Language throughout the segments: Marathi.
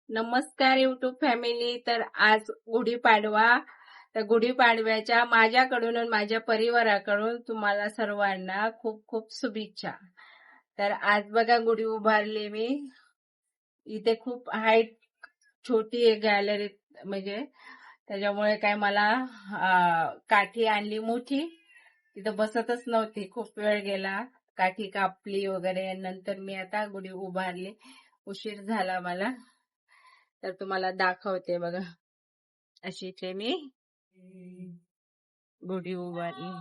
नमस्कार युट्यूब फॅमिली. तर आज गुढीपाडवा. तर गुढीपाडव्याच्या माझ्याकडून आणि माझ्या परिवाराकडून तुम्हाला सर्वांना खूप खूप शुभेच्छा. तर आज बघा गुढी उभारली मी. इथे खूप हाईट छोटी आहे गॅलरीत, म्हणजे त्याच्यामुळे काय मला काठी आणली मोठी. तिथं बसतच नव्हती, खूप वेळ गेला. काठी कापली वगैरे, नंतर मी आता गुढी उभारली. उशीर झाला मला. तर तुम्हाला दाखवते बघा, अशी ते मी गुढी उभारली.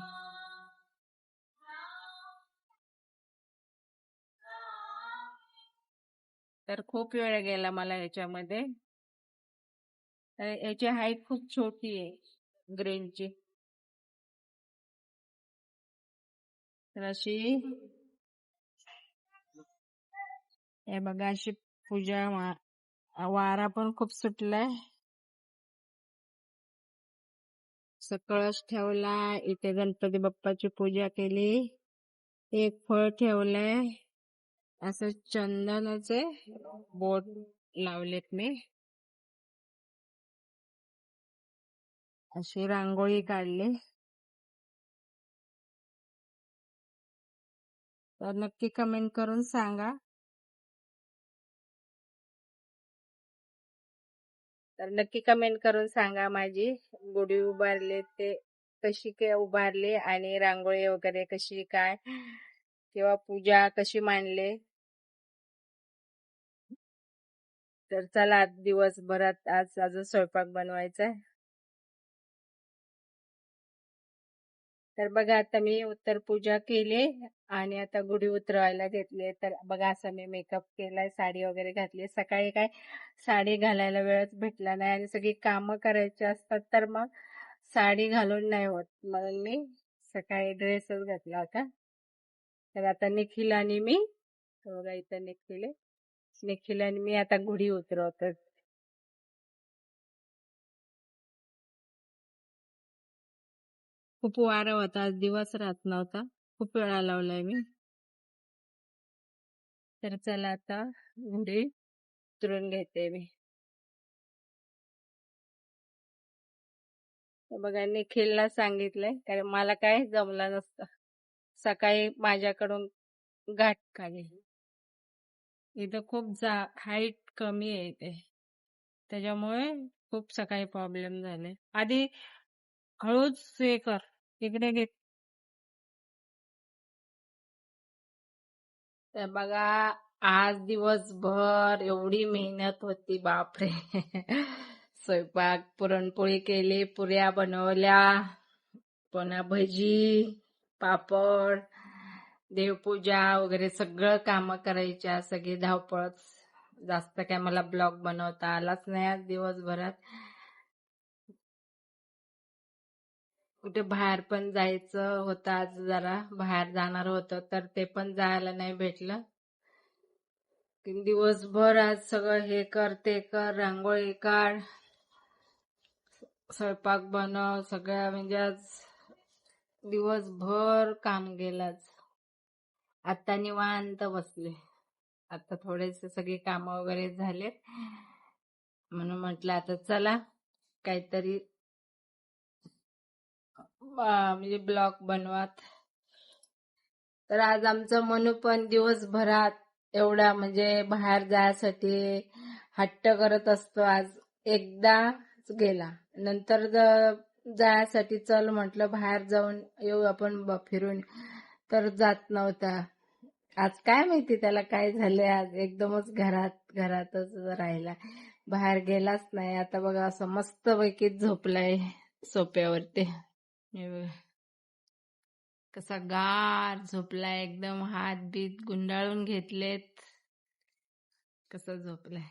तर खूप वेळ गेला मला याच्यामध्ये. याची हाईट खूप छोटी आहे ग्रीनची. तर अशी हे बघा, अशी पूजा वारा पण खूप सुटलाय. कळस ठेवला, इथे गणपती बाप्पाची पूजा केली, एक फळ ठेवलंय, असं चंदनाचे बोट लावलेत मी, अशी रांगोळी काढली. तर नक्की कमेंट करून सांगा. माझी गुढी उभारले ते कशी काय उभारली, आणि रांगोळी वगैरे कशी काय, किंवा पूजा कशी मांडले. तर चला, आज दिवसभरात आज स्वयंपाक बनवायचा आहे. तर बघा, आता मी उत्तर पूजा केली आणि आता गुढी उतरवायला घेतली. तर बघा, असं मी मेकअप केलाय, साडी वगैरे घातली. सकाळी काय साडी घालायला वेळच भेटला नाही, आणि सगळी कामं करायची असतात, तर मग साडी घालून नाही होत, म्हणून मी सकाळी ड्रेसच घातला होता. तर आता निखिल आणि मी, बघा इथं निखिल आणि मी आता गुढी उतरवतो. खूप वारा होता, आज दिवस राहत नव्हता, खूप वेळा लावलाय मी. तर चला, आता गुढी उतरून घेते मी. बघा, निखिलला सांगितलंय, कारण मला काय जमलं नसतं. सकाळी माझ्याकडून गाठ खाली. इथं खूप हाईट कमी आहे इथे, त्याच्यामुळे खूप सकाळी प्रॉब्लेम झाले. आधी हळूच हे कर, इकडे घे. तर बघा, आज दिवसभर एवढी मेहनत होती, बापरे. स्वयंपाक, पुरणपोळी केली, पुऱ्या बनवल्या, पुन्हा भजी, पापड, देवपूजा वगैरे सगळं काम करायच्या, सगळी धावपळच. जास्त काय मला ब्लॉग बनवता आलाच नाही आज दिवसभरात. कुठे बाहेर पण जायचं होतं, आज जरा बाहेर जाणार होतं, तर ते पण जायला नाही भेटलं. दिवसभर आज सगळं हे कर ते कर, रांगोळी काढ, स्वयंपाक बनव, सगळ्या म्हणजे आज दिवसभर काम गेलाच. आता निवांत बसले. आता थोडेसे सगळे काम वगैरे झालेत, म्हणून म्हटलं आता चला काहीतरी म्हणजे ब्लॉग बनवत. तर आज आमचं मनू पण दिवसभरात एवढा म्हणजे बाहेर जायसाठी हट्ट करत असतो. आज एकदाच गेला, नंतर जायसाठी चल म्हटलं बाहेर जाऊन येऊ आपण फिरून, तर जात नव्हता. आज काय माहिती त्याला काय झालंय, आज एकदमच घरातच राहिला, बाहेर गेलाच नाही. आता बघा, असं मस्त पैकी झोपलाय सोप्यावरती. कसा गार झोपलाय, एकदम हात बीत गुंडाळून घेतलेत, कसा झोपलाय.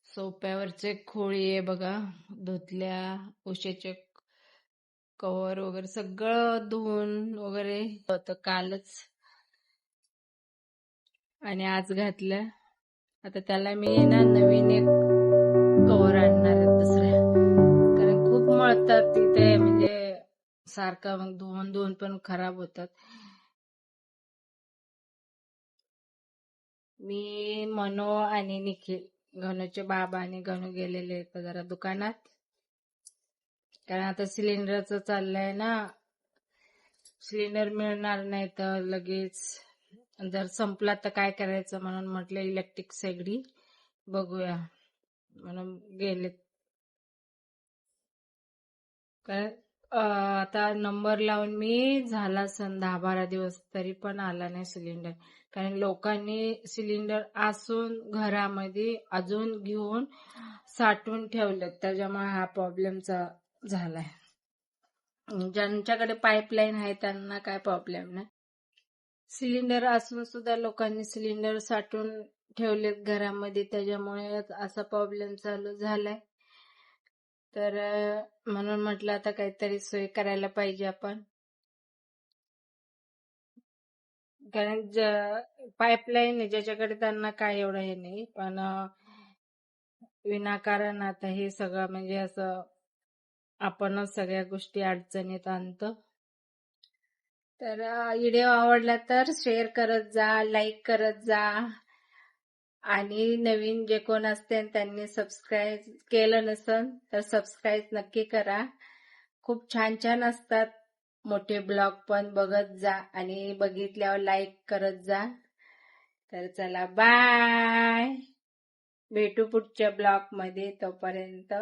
सोप्यावरचे खोळी आहे बघा, धुतल्या, उशीचे कव्हर वगैरे सगळं धुवून वगैरे होतं कालच, आणि आज घातलं. आता त्याला मी ना नवीन एक कव्हर आणणार आहे दुसऱ्या, कारण खूप मळतात तिथे, म्हणजे सारखं मग धुवून पण खराब होतात. मी, मनो आणि निखिल, गणूचे बाबा आणि गणू गेलेले आहेत जरा दुकानात. कारण आता सिलेंडरचं चाललंय ना, सिलेंडर मिळणार नाही तर लगेच. जर संपला तर काय करायचं म्हणून म्हटलं इलेक्ट्रिक शेगडी बघूया म्हणून गेले. काय आता नंबर लावून मी झाला 10-12 दिवस तरी पण आला नाही सिलेंडर. कारण लोकांनी सिलेंडर असून घरामध्ये अजून घेऊन साठवून ठेवलं, त्याच्यामुळे हा प्रॉब्लेमचा झालाय. ज्यांच्याकडे पाईपलाईन आहे त्यांना काय प्रॉब्लेम नाही. सिलेंडर असून सुद्धा लोकांनी सिलेंडर साठवून ठेवलेत घरामध्ये, त्याच्यामुळे असा प्रॉब्लेम चालू झालाय. तर म्हणून म्हटलं आता काहीतरी सोय करायला पाहिजे आपण. कारण पाईपलाईन आहे ज्याच्याकडे त्यांना काय एवढं हे नाही, पण विनाकारण आता हे सगळं म्हणजे असं आपणच सगळ्या गोष्टी अडचणीत आणतो. तर व्हिडिओ आवडला तर शेअर करत जा, लाईक करत जा, आणि नवीन जे कोण असते त्यांनी सबस्क्राईब केलं नसेल तर सबस्क्राईब नक्की करा. खूप छान छान असतात मोठे ब्लॉग, पण बघत जा आणि बघितल्यावर लाईक करत जा. तर चला बाय, भेटू पुढच्या ब्लॉग मध्ये. तोपर्यंत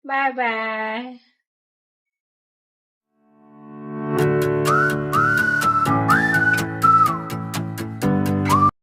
बाय बाय.